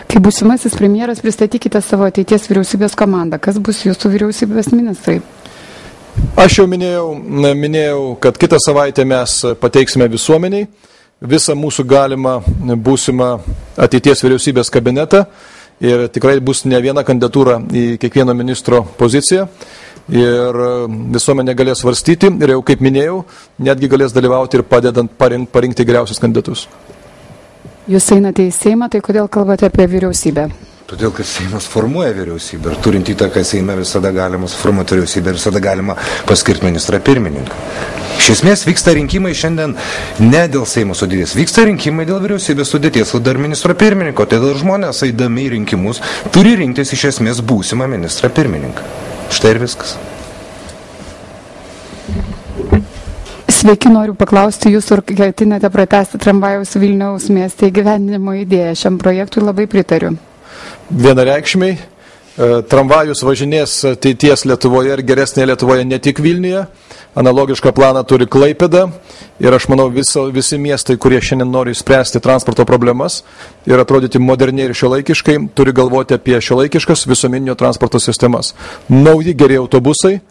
Kaip būsimasis premjeras, pristatykite savo ateities vyriausybės komandą. Kas bus jūsų vyriausybės ministrai? Aš jau minėjau, kad kitą savaitę mes pateiksime visuomeniai visą mūsų galimą būsimą ateities vyriausybės kabinetą ir tikrai bus ne viena kandidatūra į kiekvieno ministro poziciją ir visuomenė galės svarstyti ir jau kaip minėjau, netgi galės dalyvauti ir padedant parinkti geriausius kandidatus. Jūs einate į Seimą, tai kodėl kalbate apie vyriausybę? Todėl, kad Seimas formuoja vyriausybę ir turint įtaką Seime visada galima suformuoti vyriausybę ir visada galima paskirti ministrą pirmininką. Iš esmės vyksta rinkimai šiandien ne dėl Seimo sudėties, vyksta rinkimai dėl vyriausybės sudėties, o dar ministro pirmininko. Todėl žmonės eidami į rinkimus turi rinktis iš esmės būsimą ministrą pirmininką. Štai ir viskas. Sveiki, noriu paklausti jūsų, ar ketinate pratęsti tramvajaus Vilniaus mieste įgyvendinimo idėją. Šiam projektui labai pritariu. Vienareikšmiai, tramvajus važinės ateities Lietuvoje ir geresnėje Lietuvoje ne tik Vilniuje. Analogišką planą turi Klaipėda ir aš manau visi miestai, kurie šiandien nori spręsti transporto problemas ir atrodyti moderniai ir šiuolaikiškai, turi galvoti apie šiuolaikiškas visuomeninio transporto sistemas. Nauji geri autobusai,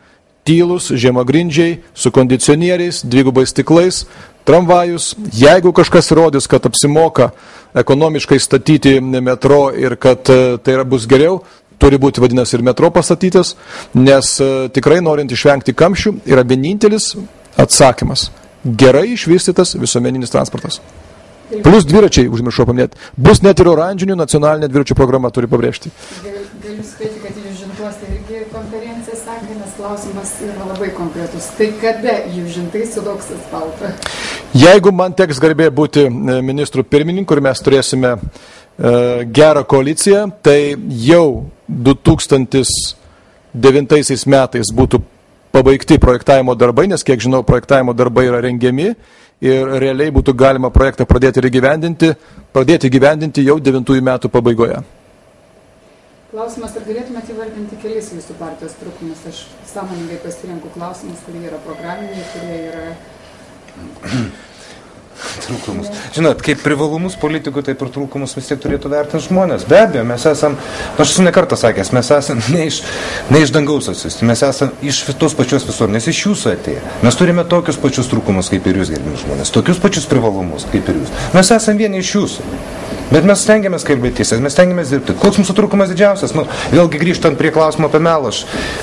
tylus, žemagrindžiai, su kondicionieriais, dvigubais stiklais, tramvajus. Jeigu kažkas rodys, kad apsimoka ekonomiškai statyti metro ir kad tai bus geriau, turi būti vadinasi ir metro pastatytas, nes tikrai norint išvengti kamščių yra vienintelis atsakymas. Gerai išvystytas visuomeninis transportas. Plus dviračiai, užmiršau paminėti. Bus net ir oranžinių nacionalinė dviračių programa, turi pabrėžti. Galiu spėti, kad jūs žintuose irgi konferencija sakė, nes klausimas yra labai konkretus. Tai kada jūs žintai sulauks asfaltą? Jeigu man teks garbė būti ministrų pirmininku ir mes turėsime gerą koaliciją, tai jau 2009 metais būtų pabaigti projektavimo darbai, nes kiek žinau, projektavimo darbai yra rengiami ir realiai būtų galima projektą pradėti įgyvendinti jau 9 metų pabaigoje. Klausimas, ar galėtumėte įvardinti kelis jūsų partijos trūkumus? Aš sąmoningai pasirenku klausimus, kurie yra programiniai, kurie yra... Trūkumus. Žinot, kaip privalumus politikų, taip ir trūkumus vis tiek turėtų vertinti žmonės. Be abejo, mes esam, aš esu ne kartą sakęs, mes esam ne iš dangaus atsiųsti, mes esam iš tos pačios visuomenės, iš jūsų atėję. Mes turime tokius pačius trūkumus kaip ir jūs, gerbimi žmonės, tokius pačius privalumus kaip ir jūs. Mes esam vieni iš jūsų. Bet mes stengiamės kalbėti tiesiai, mes stengiamės dirbti. Koks mūsų trūkumas didžiausias? Vėlgi grįžtant prie klausimo apie melą,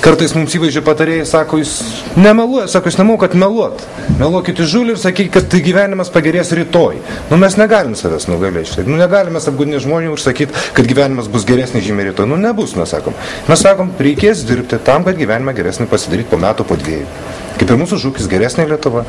kartais mums įvaizdžio patarėjai sako, jūs nemeluoja, sako, jūs nemokat meluot. Meluokit įžūlį ir sakykit, kad tai gyvenimas pagerės rytoj. Mes negalim savęs nugalėti. Negalime apgudinti žmonių ir sakyti, kad gyvenimas bus geresnis žymiai rytoj. Nebus, mes sakom. Mes sakom, reikės dirbti tam, kad gyvenimą geresnį pasidaryti po metų, po 2. Kaip ir mūsų žūkis geresnė Lietuva.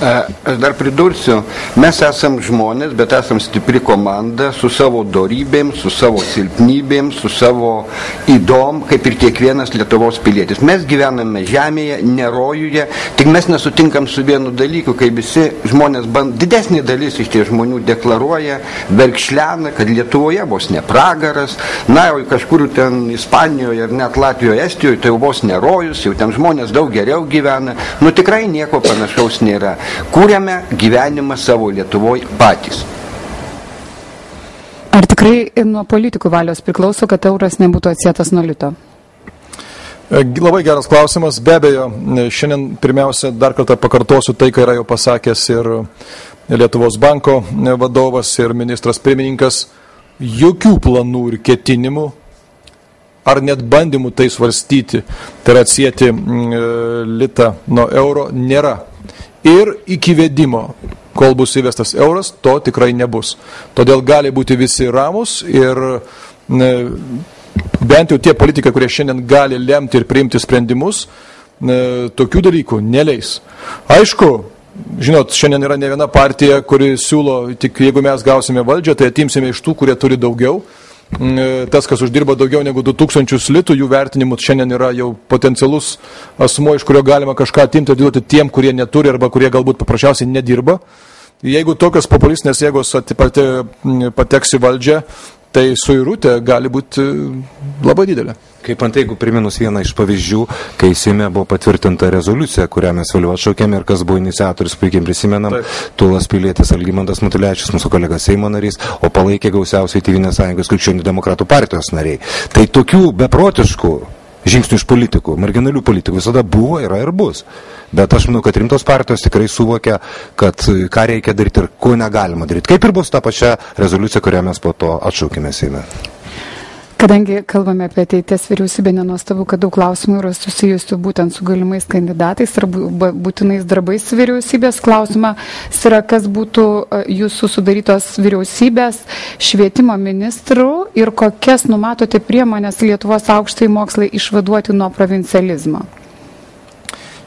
Aš dar pridursiu, mes esam žmonės, bet esam stipri komanda su savo dorybėm, su savo silpnybėm, su savo įdom, kaip ir kiekvienas Lietuvos pilietis. Mes gyvename žemėje, ne rojuje, tik mes nesutinkam su vienu dalyku, kai visi žmonės, didesnė dalis iš tie žmonių deklaruoja, verkšlena, kad Lietuvoje vos ne pragaras, na jau kažkur ten Ispanijoje ar net Latvijoje, Estijoje, tai jau vos ne rojus, jau ten žmonės daug geriau gyvena, tikrai nieko panašaus nėra. Kūrėme gyvenimą savo Lietuvoje patys. Ar tikrai nuo politikų valios priklauso, kad euras nebūtų atsietas nuo lito? Labai geras klausimas. Be abejo, šiandien pirmiausia dar kartą pakartosiu tai, ką yra jau pasakęs ir Lietuvos banko vadovas ir ministras pirmininkas. Jokių planų ir ketinimų ar net bandymų tai svarstyti, tai yra atsieti litą nuo euro, nėra. Ir iki vedimo, kol bus įvestas euras, to tikrai nebus. Todėl gali būti visi ramus ir bent jau tie politikai, kurie šiandien gali lemti ir priimti sprendimus, tokių dalykų neleis. Aišku, žinot, šiandien yra ne viena partija, kuri siūlo, tik jeigu mes gausime valdžią, tai atimsime iš tų, kurie turi daugiau. Tas, kas uždirba daugiau negu 2000 litų, jų vertinimus šiandien yra jau potencialus asmuo, iš kurio galima kažką atimti, atiduoti tiem, kurie neturi arba kurie galbūt paprasčiausiai nedirba. Jeigu tokios populistinės jėgos pateks į valdžią, tai suirutė gali būti labai didelė. Kaip ant jeigu priminus vieną iš pavyzdžių, kai Seime buvo patvirtinta rezoliucija, kurią mes vėliau atšaukėme ir kas buvo iniciatorius, puikiai prisimenam, Tulas Pilietis, Algimantas Matulevičius, mūsų kolega Seimo narys, o palaikė gausiausiai Tėvynės sąjungos Krikščionių demokratų partijos nariai. Tai tokių beprotiškų žingsnių iš politikų, marginalių politikų visada buvo, yra ir bus. Bet aš manau, kad rimtos partijos tikrai suvokia, kad ką reikia daryti ir ko negalima daryti. Kaip ir bus ta pačia rezoliucija, kurią mes po to atšaukėme Seime. Kadangi kalbame apie ateities vyriausybę, nenuostabu, kad daug klausimų yra susijusių būtent su galimais kandidatais ar būtinais darbais vyriausybės. Klausimas yra, kas būtų jūsų sudarytos vyriausybės švietimo ministrų ir kokias numatote priemonės Lietuvos aukštąjį mokslą išvaduoti nuo provincializmo.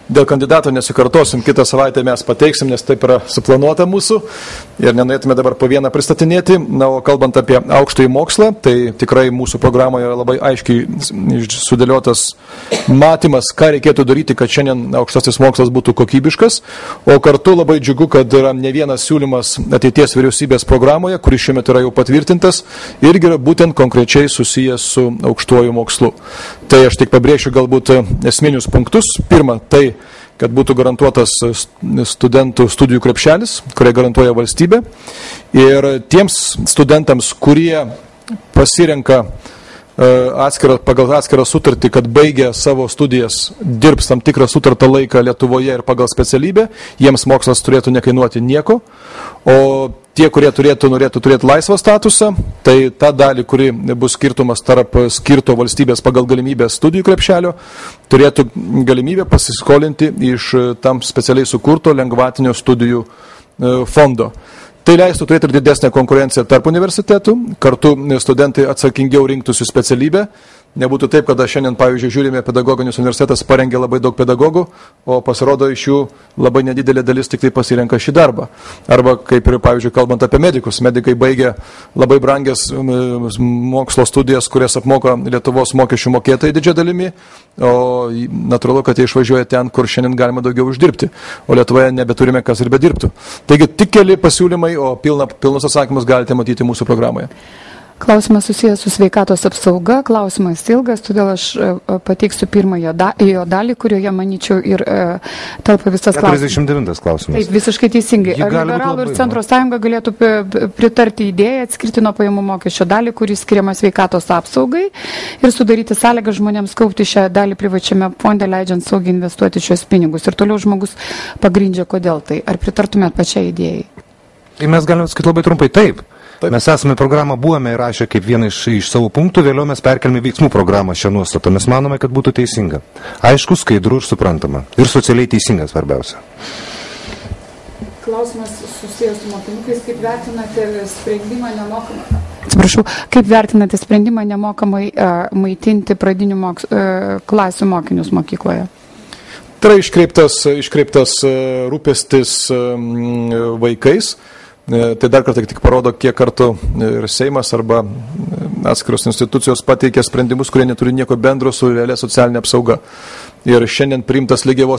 Dėl kandidato nesikartosim, kitą savaitę mes pateiksim, nes taip yra suplanuota mūsų ir nenorėtume dabar po vieną pristatinėti. Na, o kalbant apie aukštąjį mokslą, tai tikrai mūsų programoje yra labai aiškiai sudėliotas matymas, ką reikėtų daryti, kad šiandien aukštasis mokslas būtų kokybiškas, o kartu labai džiugu, kad yra ne vienas siūlymas ateities vyriausybės programoje, kuris šiuo metu yra jau patvirtintas, irgi yra būtent konkrečiai susijęs su aukštuoju mokslu. Tai aš tik pabrėšiu galbūt esminius punktus. Pirma, tai kad būtų garantuotas studentų studijų krepšelis, kurie garantuoja valstybė. Ir tiems studentams, kurie pasirenka pagal atskirą sutartį, kad baigia savo studijas, dirbs tam tikrą sutartą laiką Lietuvoje ir pagal specialybę, jiems mokslas turėtų nekainuoti nieko. O tie, kurie norėtų turėti laisvą statusą, tai ta dalį, kuri bus skirtumas tarp skirto valstybės pagal galimybę studijų krepšelio, turėtų galimybę pasiskolinti iš tam specialiai sukurto lengvatinio studijų fondo. Tai leistų turėti ir didesnę konkurenciją tarp universitetų, kartu studentai atsakingiau rinktųsi specialybę. Nebūtų taip, kada šiandien, pavyzdžiui, žiūrime, pedagoginis universitetas parengė labai daug pedagogų, o pasirodo iš jų labai nedidelė dalis tik tai pasirenka šį darbą. Arba, kaip ir, pavyzdžiui, kalbant apie medikus, medikai baigia labai brangias mokslo studijas, kurias apmoka Lietuvos mokesčių mokėtojai didžia dalimi, o natūralu, kad jie išvažiuoja ten, kur šiandien galima daugiau uždirbti, o Lietuvoje nebeturime kas ir bedirbtų. Taigi tik keli pasiūlymai, o pilnus atsakymus galite matyti mūsų programoje. Klausimas susijęs su sveikatos apsauga, klausimas ilgas, todėl aš pateiksiu pirmąją jo dalį, kurioje, manyčiau, ir telpa visas klausimas. 49 klausimas. Taip, visiškai teisingai. Ar Liberalų ir Centro sąjunga galėtų pritarti idėją atskirti nuo pajamų mokesčio dalį, kuris skiriama sveikatos apsaugai ir sudaryti sąlygą žmonėms kaupti šią dalį privačiame fonde, leidžiant saugiai investuoti šios pinigus. Ir toliau žmogus pagrindžia, kodėl tai. Ar pritartumėt pačiai idėjai? Tai mes galime sakyti labai trumpai taip. Mes esame programą buvome įrašę kaip vieną iš savo punktų, vėliau mes perkelime veiksmų programą šią nuostatą. Mes manome, kad būtų teisinga. Aišku, skaidru ir suprantama. Ir socialiai teisinga svarbiausia. Klausimas susijęs su mokinukais. Kaip vertinate sprendimą nemokamai? Atsiprašau, kaip vertinate sprendimą nemokamai maitinti pradinių klasių mokinius mokykloje? Tai yra iškreiptas rūpestis vaikais. Tai dar kartą tik parodo, kiek kartų ir Seimas arba atskiros institucijos pateikia sprendimus, kurie neturi nieko bendro su realia socialinė apsauga. Ir šiandien priimtas lygiavos